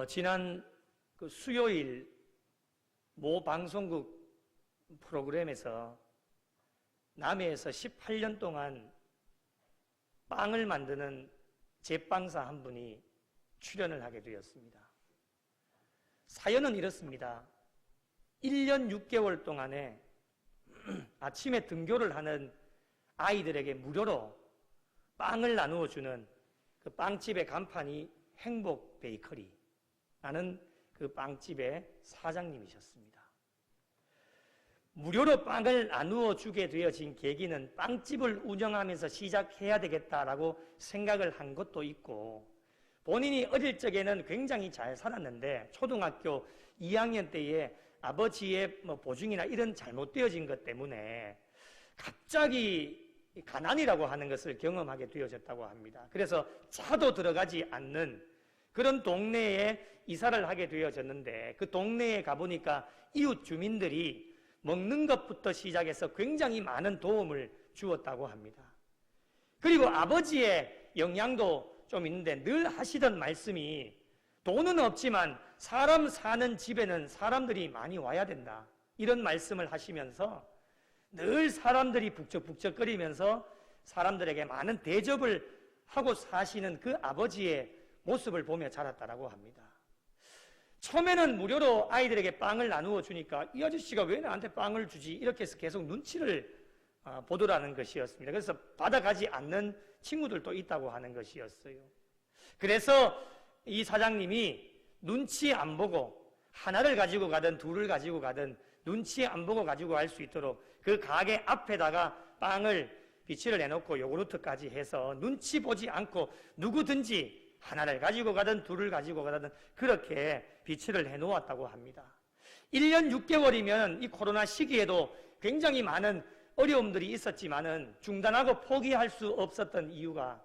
지난 그 수요일 모 방송국 프로그램에서 남해에서 18년 동안 빵을 만드는 제빵사 한 분이 출연을 하게 되었습니다. 사연은 이렇습니다. 1년 6개월 동안에 아침에 등교를 하는 아이들에게 무료로 빵을 나누어 주는 그 빵집의 간판이 행복 베이커리라는 그 빵집의 사장님이셨습니다. 무료로 빵을 나누어 주게 되어진 계기는 빵집을 운영하면서 시작해야 되겠다라고 생각을 한 것도 있고, 본인이 어릴 적에는 굉장히 잘 살았는데 초등학교 2학년 때에 아버지의 보증이나 이런 잘못되어진 것 때문에 갑자기 가난이라고 하는 것을 경험하게 되어졌다고 합니다. 그래서 차도 들어가지 않는 그런 동네에 이사를 하게 되어졌는데, 그 동네에 가보니까 이웃 주민들이 먹는 것부터 시작해서 굉장히 많은 도움을 주었다고 합니다. 그리고 아버지의 영향도 좀 있는데 늘 하시던 말씀이, 돈은 없지만 사람 사는 집에는 사람들이 많이 와야 된다, 이런 말씀을 하시면서 늘 사람들이 북적북적거리면서 사람들에게 많은 대접을 하고 사시는 그 아버지의 모습을 보며 자랐다라고 합니다. 처음에는 무료로 아이들에게 빵을 나누어 주니까 이 아저씨가 왜 나한테 빵을 주지, 이렇게 해서 계속 눈치를 보더라는 것이었습니다. 그래서 받아가지 않는 친구들도 있다고 하는 것이었어요. 그래서 이 사장님이 눈치 안 보고 하나를 가지고 가든 둘을 가지고 가든 눈치 안 보고 가지고 갈 수 있도록 그 가게 앞에다가 빵을 비치를 해놓고 요구르트까지 해서 눈치 보지 않고 누구든지 하나를 가지고 가든 둘을 가지고 가든 그렇게 비치를 해놓았다고 합니다. 1년 6개월이면 이 코로나 시기에도 굉장히 많은 어려움들이 있었지만은 중단하고 포기할 수 없었던 이유가,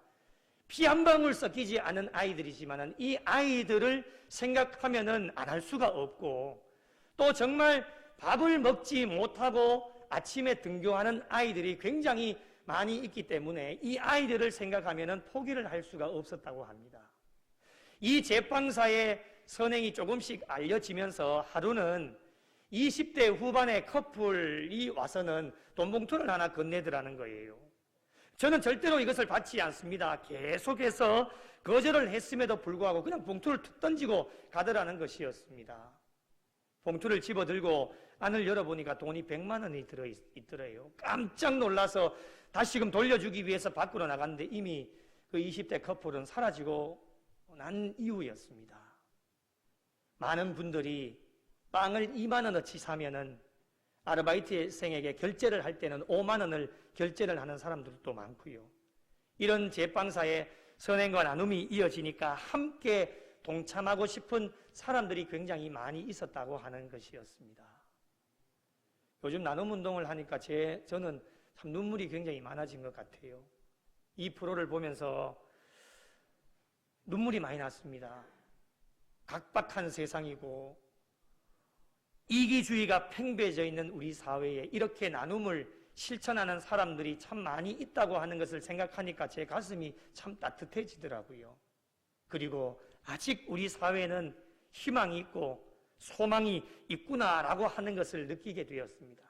피 한 방울 섞이지 않은 아이들이지만은 이 아이들을 생각하면은 안 할 수가 없고, 또 정말 밥을 먹지 못하고 아침에 등교하는 아이들이 굉장히 많이 있기 때문에 이 아이들을 생각하면은 포기를 할 수가 없었다고 합니다. 이 제빵사의 선행이 조금씩 알려지면서 하루는 20대 후반의 커플이 와서는 돈 봉투를 하나 건네더라는 거예요. 저는 절대로 이것을 받지 않습니다. 계속해서 거절을 했음에도 불구하고 그냥 봉투를 툭 던지고 가더라는 것이었습니다. 봉투를 집어들고 안을 열어보니까 돈이 100만 원이 들어있더래요. 깜짝 놀라서 다시금 돌려주기 위해서 밖으로 나갔는데 이미 그 20대 커플은 사라지고 난 이후였습니다. 많은 분들이 빵을 2만 원어치 사면은 아르바이트생에게 결제를 할 때는 5만 원을 결제를 하는 사람들도 많고요. 이런 제빵사의 선행과 나눔이 이어지니까 함께 동참하고 싶은 사람들이 굉장히 많이 있었다고 하는 것이었습니다. 요즘 나눔운동을 하니까 저는 참 눈물이 굉장히 많아진 것 같아요. 이 프로를 보면서 눈물이 많이 났습니다. 각박한 세상이고 이기주의가 팽배해져 있는 우리 사회에 이렇게 나눔을 실천하는 사람들이 참 많이 있다고 하는 것을 생각하니까 제 가슴이 참 따뜻해지더라고요. 그리고 아직 우리 사회에는 희망이 있고 소망이 있구나라고 하는 것을 느끼게 되었습니다.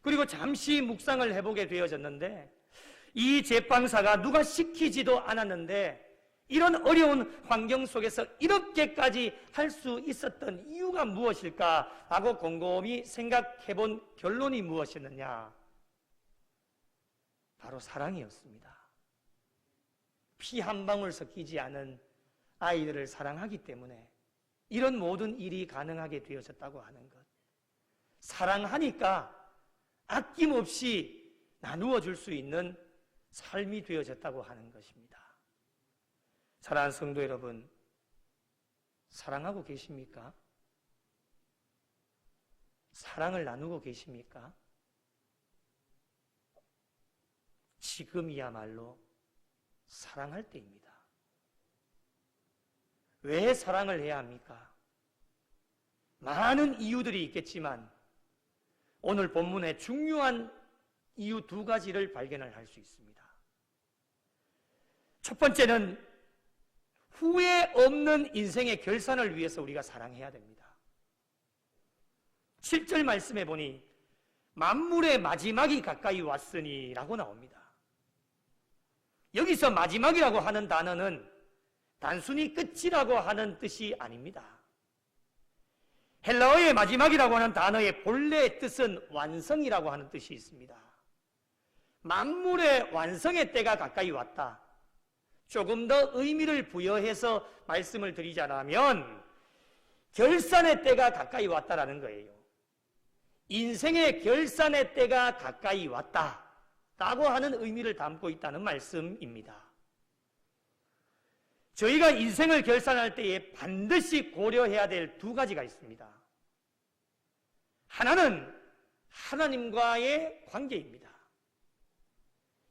그리고 잠시 묵상을 해보게 되어졌는데, 이 제빵사가 누가 시키지도 않았는데 이런 어려운 환경 속에서 이렇게까지 할 수 있었던 이유가 무엇일까라고 곰곰이 생각해 본 결론이 무엇이었느냐? 바로 사랑이었습니다. 피 한 방울 섞이지 않은 아이들을 사랑하기 때문에 이런 모든 일이 가능하게 되어졌다고 하는 것. 사랑하니까 아낌없이 나누어 줄 수 있는 삶이 되어졌다고 하는 것입니다. 사랑하는 성도 여러분, 사랑하고 계십니까? 사랑을 나누고 계십니까? 지금이야말로 사랑할 때입니다. 왜 사랑을 해야 합니까? 많은 이유들이 있겠지만 오늘 본문의 중요한 이유 2가지를 발견을 할 수 있습니다. 첫 번째는 후회 없는 인생의 결산을 위해서 우리가 사랑해야 됩니다. 7절 말씀해 보니 만물의 마지막이 가까이 왔으니 라고 나옵니다. 여기서 마지막이라고 하는 단어는 단순히 끝이라고 하는 뜻이 아닙니다. 헬라어의 마지막이라고 하는 단어의 본래 뜻은 완성이라고 하는 뜻이 있습니다. 만물의 완성의 때가 가까이 왔다. 조금 더 의미를 부여해서 말씀을 드리자면 결산의 때가 가까이 왔다라는 거예요. 인생의 결산의 때가 가까이 왔다라고 하는 의미를 담고 있다는 말씀입니다. 저희가 인생을 결산할 때에 반드시 고려해야 될 두 가지가 있습니다. 하나는 하나님과의 관계입니다.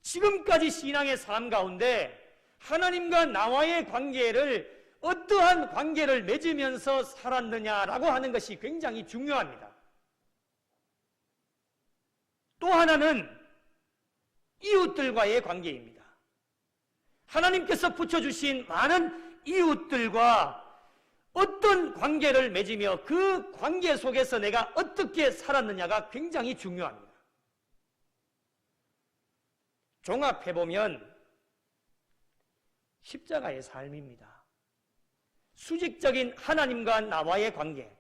지금까지 신앙의 삶 가운데 하나님과 나와의 관계를 어떠한 관계를 맺으면서 살았느냐라고 하는 것이 굉장히 중요합니다. 또 하나는 이웃들과의 관계입니다. 하나님께서 붙여주신 많은 이웃들과 어떤 관계를 맺으며 그 관계 속에서 내가 어떻게 살았느냐가 굉장히 중요합니다. 종합해보면 십자가의 삶입니다. 수직적인 하나님과 나와의 관계,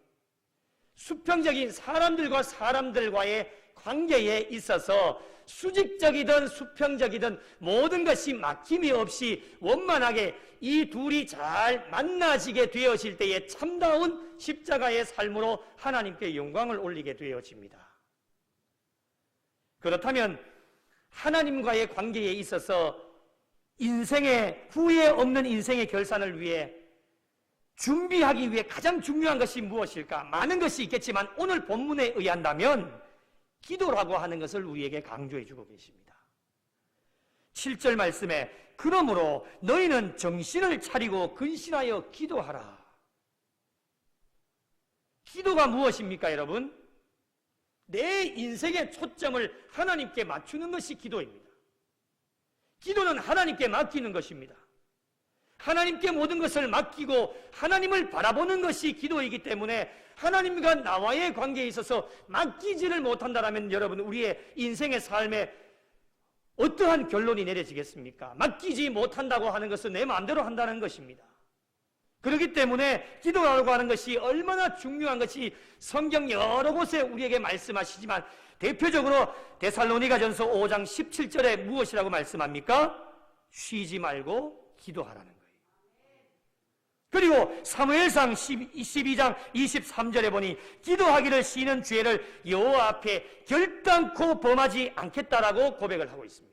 수평적인 사람들과 사람들과의 관계에 있어서 수직적이든 수평적이든 모든 것이 막힘이 없이 원만하게 이 둘이 잘 만나지게 되어질 때에 참다운 십자가의 삶으로 하나님께 영광을 올리게 되어집니다. 그렇다면 하나님과의 관계에 있어서 인생의 후회 없는 인생의 결산을 위해 준비하기 위해 가장 중요한 것이 무엇일까? 많은 것이 있겠지만 오늘 본문에 의한다면 기도라고 하는 것을 우리에게 강조해 주고 계십니다. 7절 말씀에 그러므로 너희는 정신을 차리고 근신하여 기도하라. 기도가 무엇입니까, 여러분? 내 인생의 초점을 하나님께 맞추는 것이 기도입니다. 기도는 하나님께 맡기는 것입니다. 하나님께 모든 것을 맡기고 하나님을 바라보는 것이 기도이기 때문에 하나님과 나와의 관계에 있어서 맡기지를 못한다면 여러분 우리의 인생의 삶에 어떠한 결론이 내려지겠습니까? 맡기지 못한다고 하는 것은 내 마음대로 한다는 것입니다. 그렇기 때문에 기도라고 하는 것이 얼마나 중요한 것이 성경 여러 곳에 우리에게 말씀하시지만 대표적으로 데살로니가전서 5장 17절에 무엇이라고 말씀합니까? 쉬지 말고 기도하라는 거예요. 그리고 사무엘상 12장 23절에 보니 기도하기를 쉬는 죄를 여호와 앞에 결단코 범하지 않겠다라고 고백을 하고 있습니다.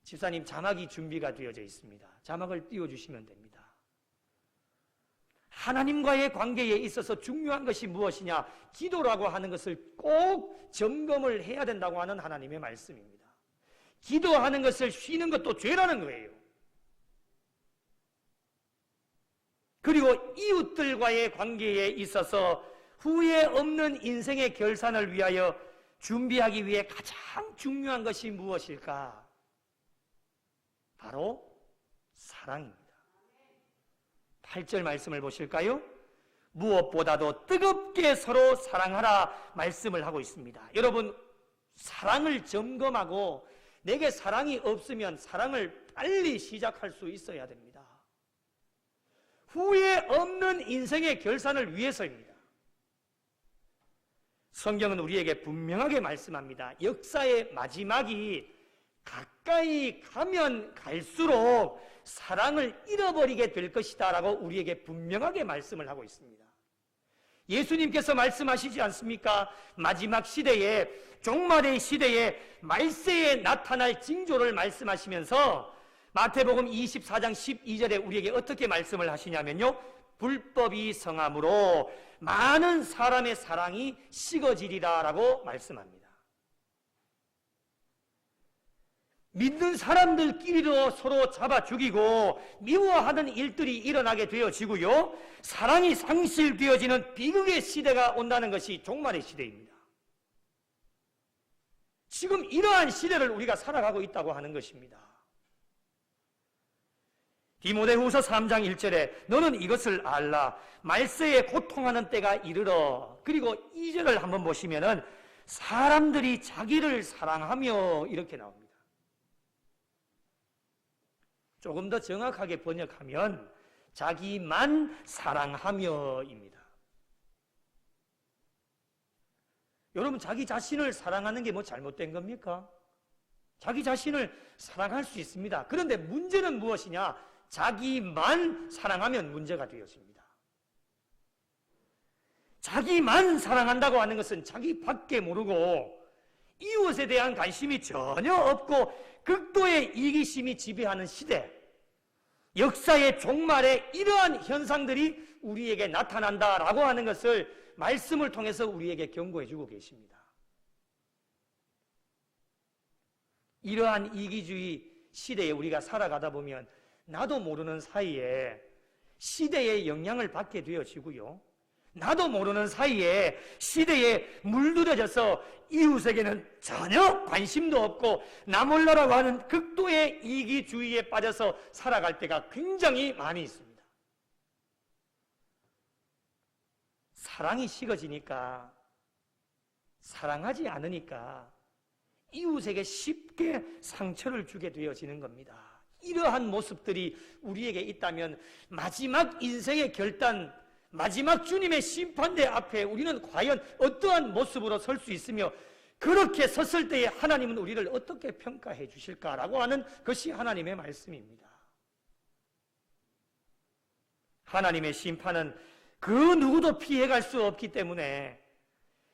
집사님 자막이 준비가 되어져 있습니다. 자막을 띄워주시면 됩니다. 하나님과의 관계에 있어서 중요한 것이 무엇이냐? 기도라고 하는 것을 꼭 점검을 해야 된다고 하는 하나님의 말씀입니다. 기도하는 것을 쉬는 것도 죄라는 거예요. 그리고 이웃들과의 관계에 있어서 후회 없는 인생의 결산을 위하여 준비하기 위해 가장 중요한 것이 무엇일까? 바로 사랑입니다. 8절 말씀을 보실까요? 무엇보다도 뜨겁게 서로 사랑하라 말씀을 하고 있습니다. 여러분 사랑을 점검하고 내게 사랑이 없으면 사랑을 빨리 시작할 수 있어야 됩니다. 후회 없는 인생의 결산을 위해서입니다. 성경은 우리에게 분명하게 말씀합니다. 역사의 마지막이 가까이 가면 갈수록 사랑을 잃어버리게 될 것이다 라고 우리에게 분명하게 말씀을 하고 있습니다. 예수님께서 말씀하시지 않습니까? 마지막 시대에 종말의 시대에 말세에 나타날 징조를 말씀하시면서 마태복음 24장 12절에 우리에게 어떻게 말씀을 하시냐면요, 불법이 성함으로 많은 사람의 사랑이 식어지리라 라고 말씀합니다. 믿는 사람들끼리도 서로 잡아 죽이고 미워하는 일들이 일어나게 되어지고요, 사랑이 상실되어지는 비극의 시대가 온다는 것이 종말의 시대입니다. 지금 이러한 시대를 우리가 살아가고 있다고 하는 것입니다. 디모데후서 3장 1절에 너는 이것을 알라. 말세에 고통하는 때가 이르러. 그리고 2절을 한번 보시면은 사람들이 자기를 사랑하며 이렇게 나옵니다. 조금 더 정확하게 번역하면 자기만 사랑하며입니다. 여러분, 자기 자신을 사랑하는 게 뭐 잘못된 겁니까? 자기 자신을 사랑할 수 있습니다. 그런데 문제는 무엇이냐? 자기만 사랑하면 문제가 되었습니다. 자기만 사랑한다고 하는 것은 자기밖에 모르고 이웃에 대한 관심이 전혀 없고 극도의 이기심이 지배하는 시대, 역사의 종말에 이러한 현상들이 우리에게 나타난다라고 하는 것을 말씀을 통해서 우리에게 경고해 주고 계십니다. 이러한 이기주의 시대에 우리가 살아가다 보면 나도 모르는 사이에 시대의 영향을 받게 되어지고요, 나도 모르는 사이에 시대에 물들여져서 이웃에게는 전혀 관심도 없고 나 몰라라고 하는 극도의 이기주의에 빠져서 살아갈 때가 굉장히 많이 있습니다. 사랑이 식어지니까, 사랑하지 않으니까 이웃에게 쉽게 상처를 주게 되어지는 겁니다. 이러한 모습들이 우리에게 있다면 마지막 인생의 결단, 마지막 주님의 심판대 앞에 우리는 과연 어떠한 모습으로 설 수 있으며, 그렇게 섰을 때에 하나님은 우리를 어떻게 평가해 주실까라고 하는 것이 하나님의 말씀입니다. 하나님의 심판은 그 누구도 피해갈 수 없기 때문에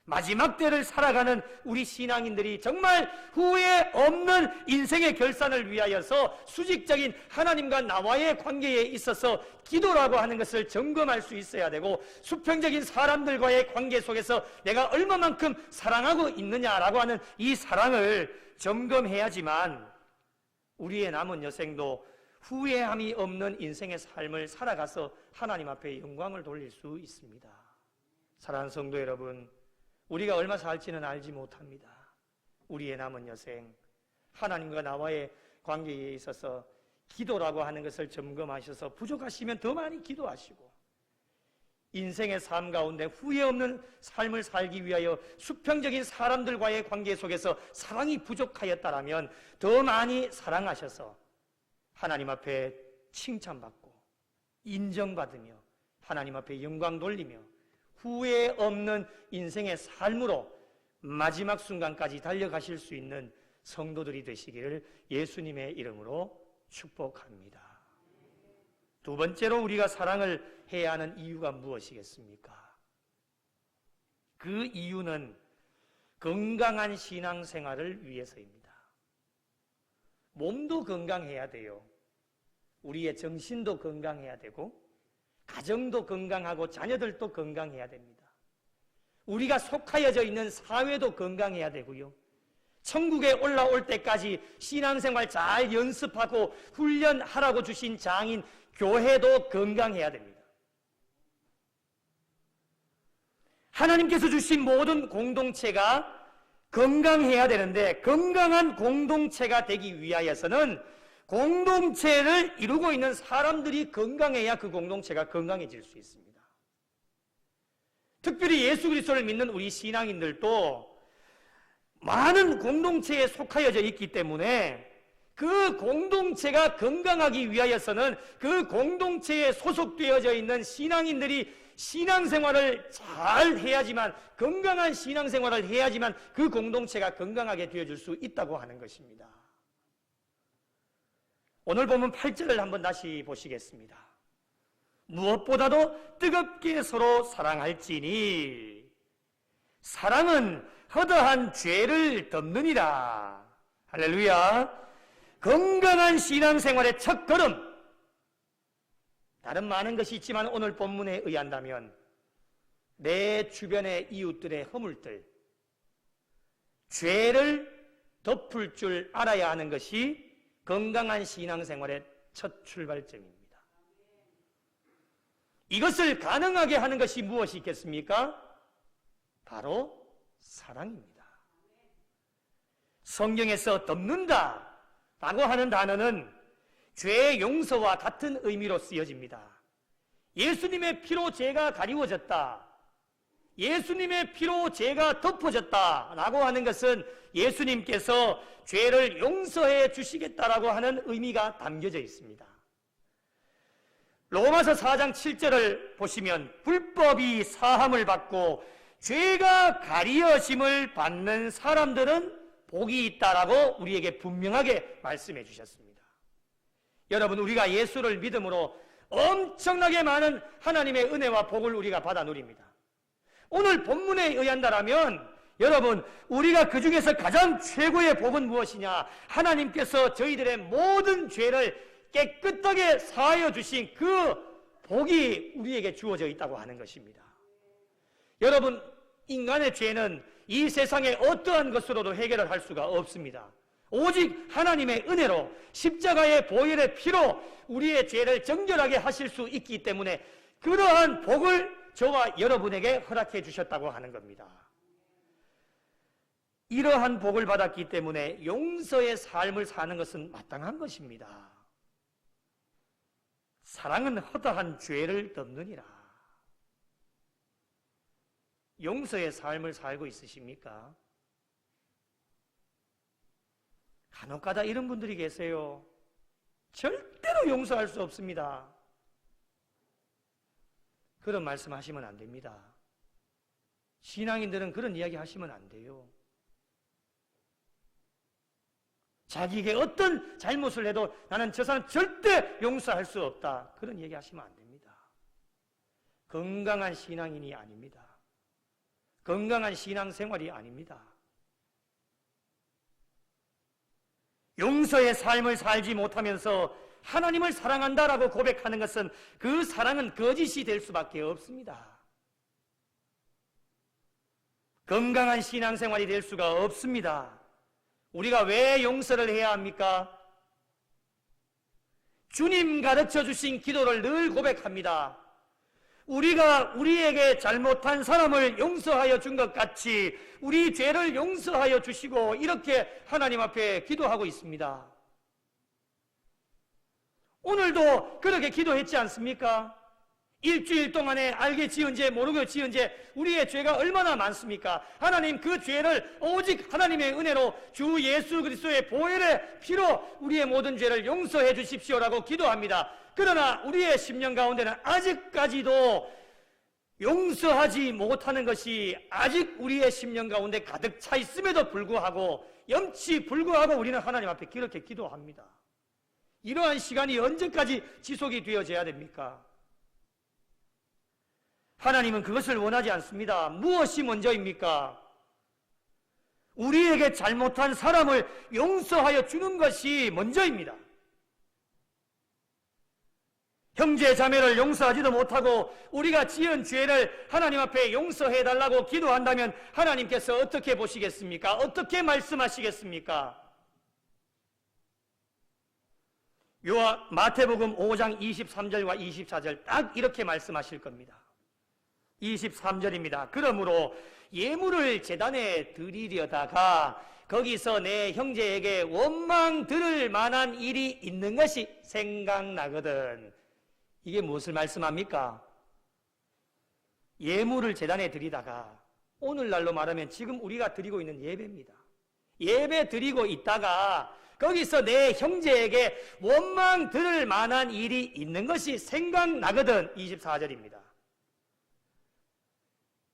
마지막 때를 살아가는 우리 신앙인들이 정말 후회 없는 인생의 결산을 위하여서 수직적인 하나님과 나와의 관계에 있어서 기도라고 하는 것을 점검할 수 있어야 되고, 수평적인 사람들과의 관계 속에서 내가 얼마만큼 사랑하고 있느냐라고 하는 이 사랑을 점검해야지만 우리의 남은 여생도 후회함이 없는 인생의 삶을 살아가서 하나님 앞에 영광을 돌릴 수 있습니다. 사랑하는 성도 여러분, 우리가 얼마 살지는 알지 못합니다. 우리의 남은 여생, 하나님과 나와의 관계에 있어서 기도라고 하는 것을 점검하셔서 부족하시면 더 많이 기도하시고, 인생의 삶 가운데 후회 없는 삶을 살기 위하여 수평적인 사람들과의 관계 속에서 사랑이 부족하였다라면 더 많이 사랑하셔서 하나님 앞에 칭찬받고 인정받으며 하나님 앞에 영광 돌리며 후회 없는 인생의 삶으로 마지막 순간까지 달려가실 수 있는 성도들이 되시기를 예수님의 이름으로 축복합니다. 두 번째로 우리가 사랑을 해야 하는 이유가 무엇이겠습니까? 그 이유는 건강한 신앙생활을 위해서입니다. 몸도 건강해야 돼요. 우리의 정신도 건강해야 되고 가정도 건강하고 자녀들도 건강해야 됩니다. 우리가 속하여져 있는 사회도 건강해야 되고요, 천국에 올라올 때까지 신앙생활 잘 연습하고 훈련하라고 주신 장인 교회도 건강해야 됩니다. 하나님께서 주신 모든 공동체가 건강해야 되는데, 건강한 공동체가 되기 위하여서는 공동체를 이루고 있는 사람들이 건강해야 그 공동체가 건강해질 수 있습니다. 특별히 예수 그리스도를 믿는 우리 신앙인들도 많은 공동체에 속하여져 있기 때문에 그 공동체가 건강하기 위하여서는 그 공동체에 소속되어져 있는 신앙인들이 신앙생활을 잘 해야지만, 건강한 신앙생활을 해야지만 그 공동체가 건강하게 되어줄 수 있다고 하는 것입니다. 오늘 보면 8절을 한번 다시 보시겠습니다. 무엇보다도 뜨겁게 서로 사랑할지니 사랑은 허다한 죄를 덮느니라. 할렐루야. 건강한 신앙생활의 첫걸음, 다른 많은 것이 있지만 오늘 본문에 의한다면 내 주변의 이웃들의 허물들, 죄를 덮을 줄 알아야 하는 것이 건강한 신앙생활의 첫 출발점입니다. 이것을 가능하게 하는 것이 무엇이 있겠습니까? 바로 사랑입니다. 성경에서 덮는다 라고 하는 단어는 죄의 용서와 같은 의미로 쓰여집니다. 예수님의 피로 죄가 가리워졌다, 예수님의 피로 죄가 덮어졌다라고 하는 것은 예수님께서 죄를 용서해 주시겠다라고 하는 의미가 담겨져 있습니다. 로마서 4장 7절을 보시면 불법이 사함을 받고 죄가 가리어짐을 받는 사람들은 복이 있다라고 우리에게 분명하게 말씀해 주셨습니다. 여러분, 우리가 예수를 믿음으로 엄청나게 많은 하나님의 은혜와 복을 우리가 받아 누립니다. 오늘 본문에 의한다라면 여러분, 우리가 그 중에서 가장 최고의 복은 무엇이냐? 하나님께서 저희들의 모든 죄를 깨끗하게 사하여 주신 그 복이 우리에게 주어져 있다고 하는 것입니다. 여러분, 인간의 죄는 이 세상의 어떠한 것으로도 해결을 할 수가 없습니다. 오직 하나님의 은혜로 십자가의 보혈의 피로 우리의 죄를 정결하게 하실 수 있기 때문에 그러한 복을 저와 여러분에게 허락해 주셨다고 하는 겁니다. 이러한 복을 받았기 때문에 용서의 삶을 사는 것은 마땅한 것입니다. 사랑은 허다한 죄를 덮느니라. 용서의 삶을 살고 있으십니까? 간혹가다 이런 분들이 계세요. 절대로 용서할 수 없습니다. 그런 말씀 하시면 안 됩니다. 신앙인들은 그런 이야기 하시면 안 돼요. 자기에게 어떤 잘못을 해도 나는 저 사람 절대 용서할 수 없다, 그런 얘기 하시면 안 됩니다. 건강한 신앙인이 아닙니다. 건강한 신앙생활이 아닙니다. 용서의 삶을 살지 못하면서 하나님을 사랑한다라고 고백하는 것은 그 사랑은 거짓이 될 수밖에 없습니다. 건강한 신앙생활이 될 수가 없습니다. 우리가 왜 용서를 해야 합니까? 주님 가르쳐 주신 기도를 늘 고백합니다. 우리가 우리에게 잘못한 사람을 용서하여 준 것 같이 우리 죄를 용서하여 주시고, 이렇게 하나님 앞에 기도하고 있습니다. 오늘도 그렇게 기도했지 않습니까? 일주일 동안에 알게 지은 죄, 모르게 지은 죄, 우리의 죄가 얼마나 많습니까? 하나님, 그 죄를 오직 하나님의 은혜로 주 예수 그리스도의 보혈의 피로 우리의 모든 죄를 용서해 주십시오라고 기도합니다. 그러나 우리의 심령 가운데는 아직까지도 용서하지 못하는 것이 아직 우리의 심령 가운데 가득 차 있음에도 불구하고, 염치 불구하고 우리는 하나님 앞에 그렇게 기도합니다. 이러한 시간이 언제까지 지속이 되어져야 됩니까? 하나님은 그것을 원하지 않습니다. 무엇이 먼저입니까? 우리에게 잘못한 사람을 용서하여 주는 것이 먼저입니다. 형제 자매를 용서하지도 못하고 우리가 지은 죄를 하나님 앞에 용서해달라고 기도한다면 하나님께서 어떻게 보시겠습니까? 어떻게 말씀하시겠습니까? 마태복음 5장 23절과 24절 딱 이렇게 말씀하실 겁니다. 23절입니다. 그러므로 예물을 제단에 드리려다가 거기서 내 형제에게 원망 들을 만한 일이 있는 것이 생각나거든. 이게 무엇을 말씀합니까? 예물을 제단에 드리다가, 오늘날로 말하면 지금 우리가 드리고 있는 예배입니다. 예배 드리고 있다가 거기서 내 형제에게 원망 들을 만한 일이 있는 것이 생각나거든. 24절입니다.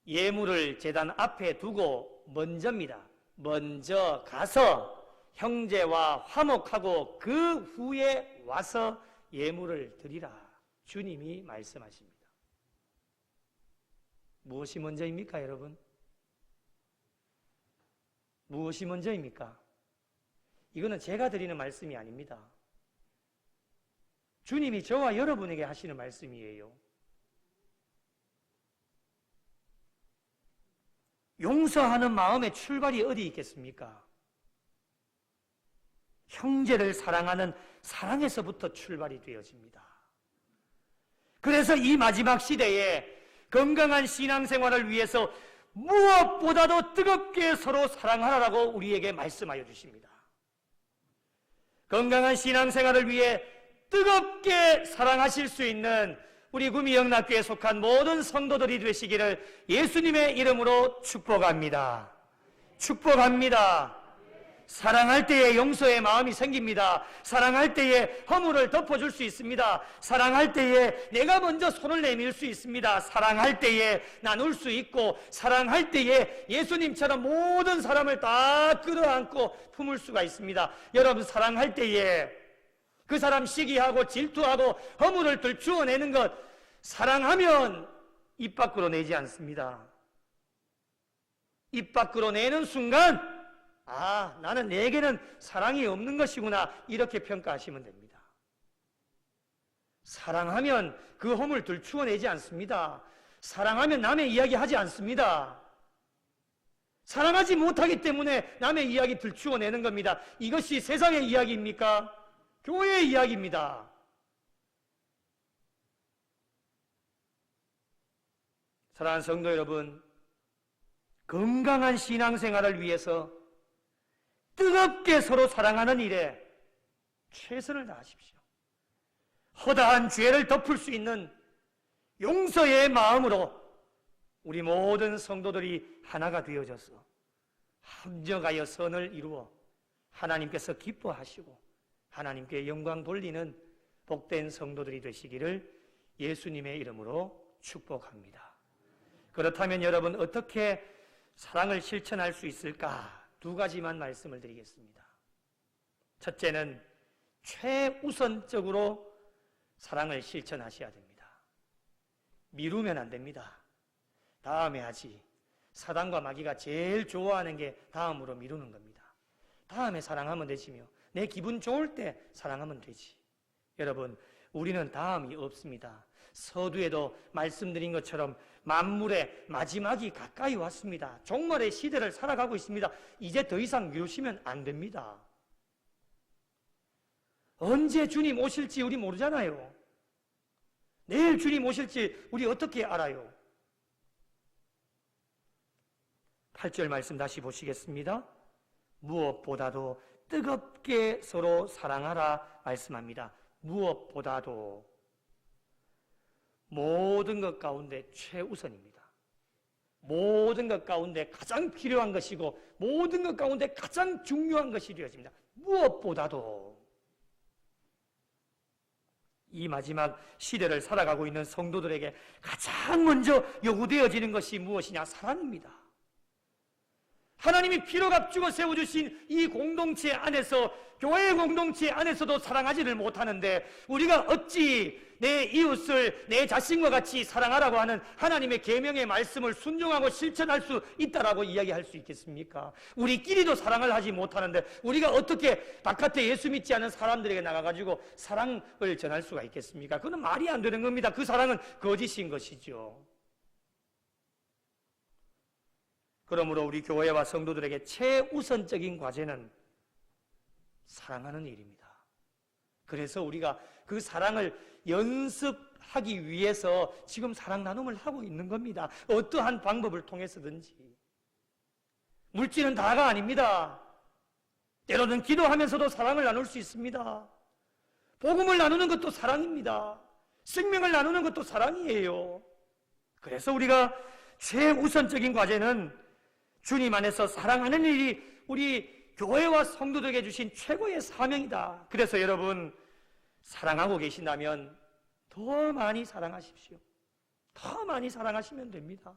예물을 제단 앞에 두고 먼저입니다. 먼저 가서 형제와 화목하고 그 후에 와서 예물을 드리라. 주님이 말씀하십니다. 무엇이 먼저입니까, 여러분? 무엇이 먼저입니까? 이거는 제가 드리는 말씀이 아닙니다. 주님이 저와 여러분에게 하시는 말씀이에요. 용서하는 마음의 출발이 어디 있겠습니까? 형제를 사랑하는 사랑에서부터 출발이 되어집니다. 그래서 이 마지막 시대에 건강한 신앙생활을 위해서 무엇보다도 뜨겁게 서로 사랑하라고 우리에게 말씀하여 주십니다. 건강한 신앙생활을 위해 뜨겁게 사랑하실 수 있는 우리 구미영락교회에 속한 모든 성도들이 되시기를 예수님의 이름으로 축복합니다. 축복합니다. 사랑할 때에 용서의 마음이 생깁니다. 사랑할 때에 허물을 덮어줄 수 있습니다. 사랑할 때에 내가 먼저 손을 내밀 수 있습니다. 사랑할 때에 나눌 수 있고, 사랑할 때에 예수님처럼 모든 사람을 다 끌어안고 품을 수가 있습니다. 여러분, 사랑할 때에 그 사람 시기하고 질투하고 허물을 들추어내는 것, 사랑하면 입 밖으로 내지 않습니다. 입 밖으로 내는 순간 나는 내게는 사랑이 없는 것이구나, 이렇게 평가하시면 됩니다. 사랑하면 그 허물 들추어내지 않습니다. 사랑하면 남의 이야기 하지 않습니다. 사랑하지 못하기 때문에 남의 이야기 들추어내는 겁니다. 이것이 세상의 이야기입니까? 교회의 이야기입니다. 사랑하는 성도 여러분, 건강한 신앙생활을 위해서 뜨겁게 서로 사랑하는 일에 최선을 다하십시오. 허다한 죄를 덮을 수 있는 용서의 마음으로 우리 모든 성도들이 하나가 되어져서 합력하여 선을 이루어 하나님께서 기뻐하시고 하나님께 영광 돌리는 복된 성도들이 되시기를 예수님의 이름으로 축복합니다. 그렇다면 여러분, 어떻게 사랑을 실천할 수 있을까? 두 가지만 말씀을 드리겠습니다. 첫째는 최우선적으로 사랑을 실천하셔야 됩니다. 미루면 안 됩니다. 다음에 하지. 사단과 마귀가 제일 좋아하는 게 다음으로 미루는 겁니다. 다음에 사랑하면 되지며, 내 기분 좋을 때 사랑하면 되지. 여러분, 우리는 다음이 없습니다. 서두에도 말씀드린 것처럼 만물의 마지막이 가까이 왔습니다. 종말의 시대를 살아가고 있습니다. 이제 더 이상 미루시면 안 됩니다. 언제 주님 오실지 우리 모르잖아요. 내일 주님 오실지 우리 어떻게 알아요? 8절 말씀 다시 보시겠습니다. 무엇보다도 뜨겁게 서로 사랑하라 말씀합니다. 무엇보다도, 모든 것 가운데 최우선입니다. 모든 것 가운데 가장 필요한 것이고 모든 것 가운데 가장 중요한 것이 되어집니다. 무엇보다도. 이 마지막 시대를 살아가고 있는 성도들에게 가장 먼저 요구되어지는 것이 무엇이냐? 사랑입니다. 하나님이 피로 값주고 세워주신 이 공동체 안에서, 교회 공동체 안에서도 사랑하지를 못하는데 우리가 어찌 내 이웃을 내 자신과 같이 사랑하라고 하는 하나님의 계명의 말씀을 순종하고 실천할 수 있다라고 이야기할 수 있겠습니까? 우리끼리도 사랑을 하지 못하는데 우리가 어떻게 바깥에 예수 믿지 않은 사람들에게 나가가지고 사랑을 전할 수가 있겠습니까? 그건 말이 안 되는 겁니다. 그 사랑은 거짓인 것이죠. 그러므로 우리 교회와 성도들에게 최우선적인 과제는 사랑하는 일입니다. 그래서 우리가 그 사랑을 연습하기 위해서 지금 사랑 나눔을 하고 있는 겁니다. 어떠한 방법을 통해서든지. 물질은 다가 아닙니다. 때로는 기도하면서도 사랑을 나눌 수 있습니다. 복음을 나누는 것도 사랑입니다. 생명을 나누는 것도 사랑이에요. 그래서 우리가 최우선적인 과제는 주님 안에서 사랑하는 일이 우리 교회와 성도들에게 주신 최고의 사명이다. 그래서 여러분, 사랑하고 계신다면 더 많이 사랑하십시오. 더 많이 사랑하시면 됩니다.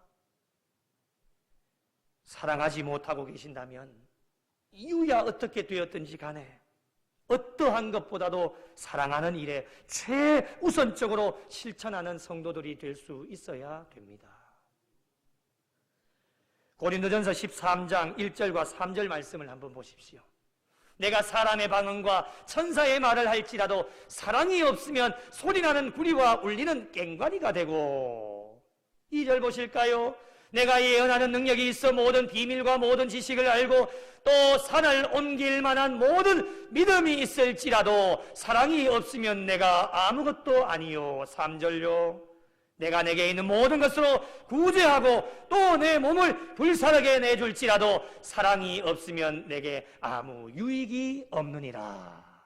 사랑하지 못하고 계신다면 이유야 어떻게 되었든지 간에 어떠한 것보다도 사랑하는 일에 최우선적으로 실천하는 성도들이 될 수 있어야 됩니다. 고린도전서 13장 1절과 3절 말씀을 한번 보십시오. 내가 사람의 방언과 천사의 말을 할지라도 사랑이 없으면 소리나는 구리와 울리는 꽹과리가 되고, 2절 보실까요? 내가 예언하는 능력이 있어 모든 비밀과 모든 지식을 알고 또 산을 옮길 만한 모든 믿음이 있을지라도 사랑이 없으면 내가 아무것도 아니요. 3절요. 내가 내게 있는 모든 것으로 구제하고 또 내 몸을 불사르게 내줄지라도 사랑이 없으면 내게 아무 유익이 없느니라.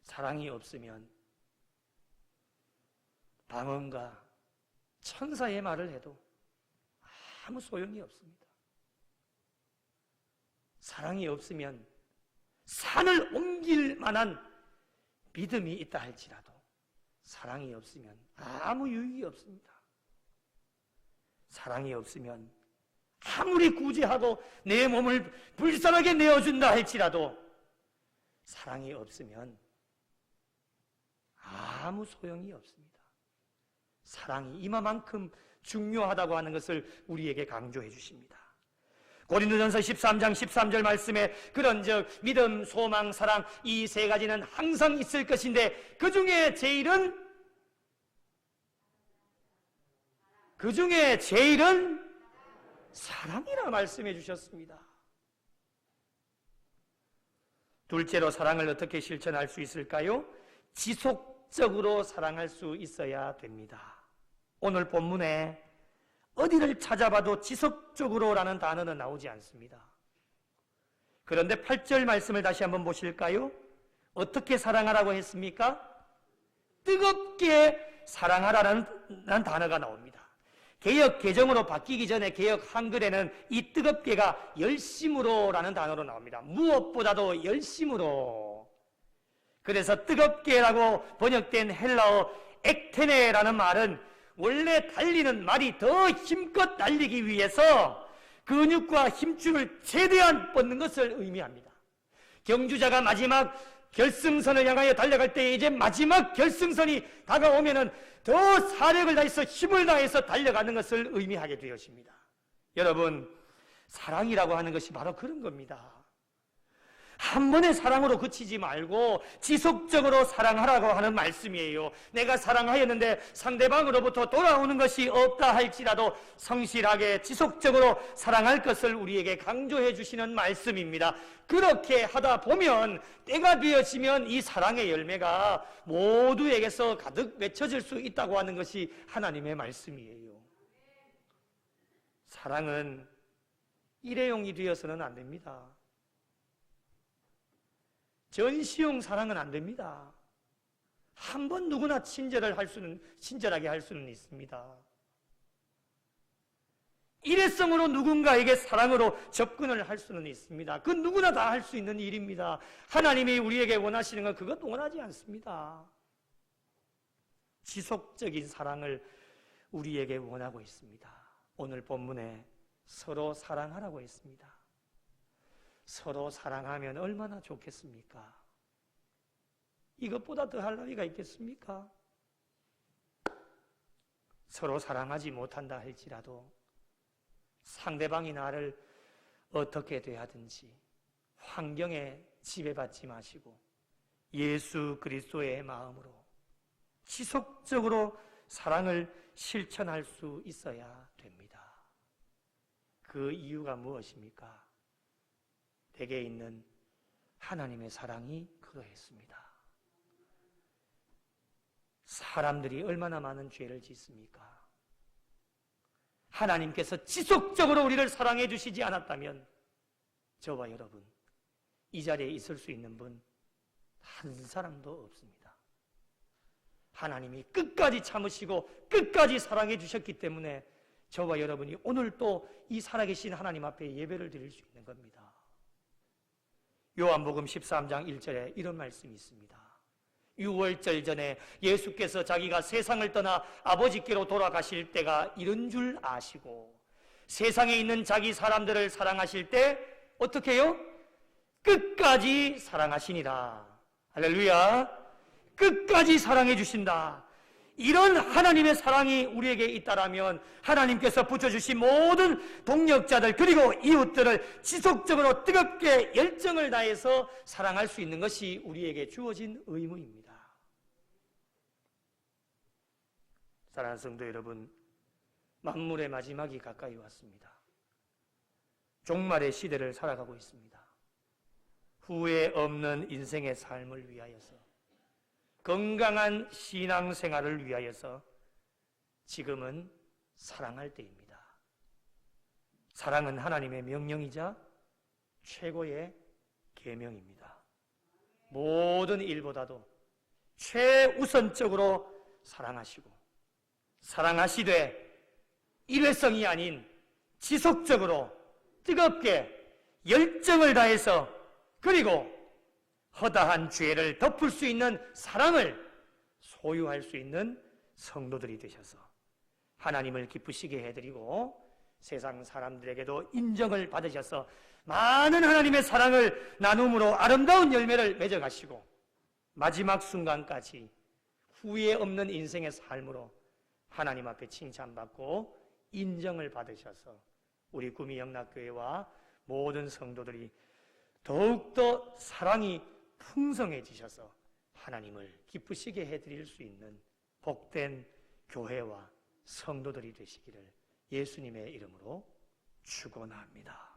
사랑이 없으면 방언과 천사의 말을 해도 아무 소용이 없습니다. 사랑이 없으면 산을 옮길 만한 믿음이 있다 할지라도 사랑이 없으면 아무 유익이 없습니다. 사랑이 없으면 아무리 구제하고 내 몸을 불쌍하게 내어준다 할지라도 사랑이 없으면 아무 소용이 없습니다. 사랑이 이만큼 중요하다고 하는 것을 우리에게 강조해 주십니다. 고린도전서 13장 13절 말씀에 그런즉 믿음, 소망, 사랑 이 세 가지는 항상 있을 것인데 그 중에 제일은 사랑이라 말씀해 주셨습니다. 둘째로 사랑을 어떻게 실천할 수 있을까요? 지속적으로 사랑할 수 있어야 됩니다. 오늘 본문에 어디를 찾아봐도 지속적으로라는 단어는 나오지 않습니다. 그런데 8절 말씀을 다시 한번 보실까요? 어떻게 사랑하라고 했습니까? 뜨겁게 사랑하라는 단어가 나옵니다. 개역 개정으로 바뀌기 전에 개역 한글에는 이 뜨겁게가 열심으로라는 단어로 나옵니다. 무엇보다도 열심으로. 그래서 뜨겁게라고 번역된 헬라어 액테네라는 말은 원래 달리는 말이 더 힘껏 달리기 위해서 근육과 힘줄을 최대한 뻗는 것을 의미합니다. 경주자가 마지막 결승선을 향하여 달려갈 때 이제 마지막 결승선이 다가오면은 더 사력을 다해서 힘을 다해서 달려가는 것을 의미하게 되었습니다. 여러분, 사랑이라고 하는 것이 바로 그런 겁니다. 한 번의 사랑으로 그치지 말고 지속적으로 사랑하라고 하는 말씀이에요. 내가 사랑하였는데 상대방으로부터 돌아오는 것이 없다 할지라도 성실하게 지속적으로 사랑할 것을 우리에게 강조해 주시는 말씀입니다. 그렇게 하다 보면 때가 되어지면 이 사랑의 열매가 모두에게서 가득 맺혀질 수 있다고 하는 것이 하나님의 말씀이에요. 사랑은 일회용이 되어서는 안 됩니다. 전시용 사랑은 안 됩니다. 한 번 누구나 친절하게 할 수는 있습니다. 일회성으로 누군가에게 사랑으로 접근을 할 수는 있습니다. 그 누구나 다 할 수 있는 일입니다. 하나님이 우리에게 원하시는 건 그것 원하지 않습니다. 지속적인 사랑을 우리에게 원하고 있습니다. 오늘 본문에 서로 사랑하라고 했습니다. 서로 사랑하면 얼마나 좋겠습니까? 이것보다 더할 나위가 있겠습니까? 서로 사랑하지 못한다 할지라도 상대방이 나를 어떻게 대하든지 환경에 지배받지 마시고 예수 그리스도의 마음으로 지속적으로 사랑을 실천할 수 있어야 됩니다. 그 이유가 무엇입니까? 내게 있는 하나님의 사랑이 그러했습니다. 사람들이 얼마나 많은 죄를 짓습니까? 하나님께서 지속적으로 우리를 사랑해 주시지 않았다면 저와 여러분 이 자리에 있을 수 있는 분 한 사람도 없습니다. 하나님이 끝까지 참으시고 끝까지 사랑해 주셨기 때문에 저와 여러분이 오늘 또 이 살아계신 하나님 앞에 예배를 드릴 수 있는 겁니다. 요한복음 13장 1절에 이런 말씀이 있습니다. 유월절 전에 예수께서 자기가 세상을 떠나 아버지께로 돌아가실 때가 이른 줄 아시고 세상에 있는 자기 사람들을 사랑하실 때 어떻게 해요? 끝까지 사랑하시니라. 할렐루야. 끝까지 사랑해 주신다. 이런 하나님의 사랑이 우리에게 있다라면 하나님께서 붙여주신 모든 동력자들 그리고 이웃들을 지속적으로 뜨겁게 열정을 다해서 사랑할 수 있는 것이 우리에게 주어진 의무입니다. 사랑하는 성도 여러분, 만물의 마지막이 가까이 왔습니다. 종말의 시대를 살아가고 있습니다. 후회 없는 인생의 삶을 위하여서 건강한 신앙생활을 위하여서 지금은 사랑할 때입니다. 사랑은 하나님의 명령이자 최고의 계명입니다. 모든 일보다도 최우선적으로 사랑하시고 사랑하시되 일회성이 아닌 지속적으로 뜨겁게 열정을 다해서 그리고 허다한 죄를 덮을 수 있는 사랑을 소유할 수 있는 성도들이 되셔서 하나님을 기쁘시게 해드리고 세상 사람들에게도 인정을 받으셔서 많은 하나님의 사랑을 나눔으로 아름다운 열매를 맺어가시고 마지막 순간까지 후회 없는 인생의 삶으로 하나님 앞에 칭찬받고 인정을 받으셔서 우리 구미 영락교회와 모든 성도들이 더욱더 사랑이 풍성해지셔서 하나님을 기쁘시게 해드릴 수 있는 복된 교회와 성도들이 되시기를 예수님의 이름으로 축원합니다.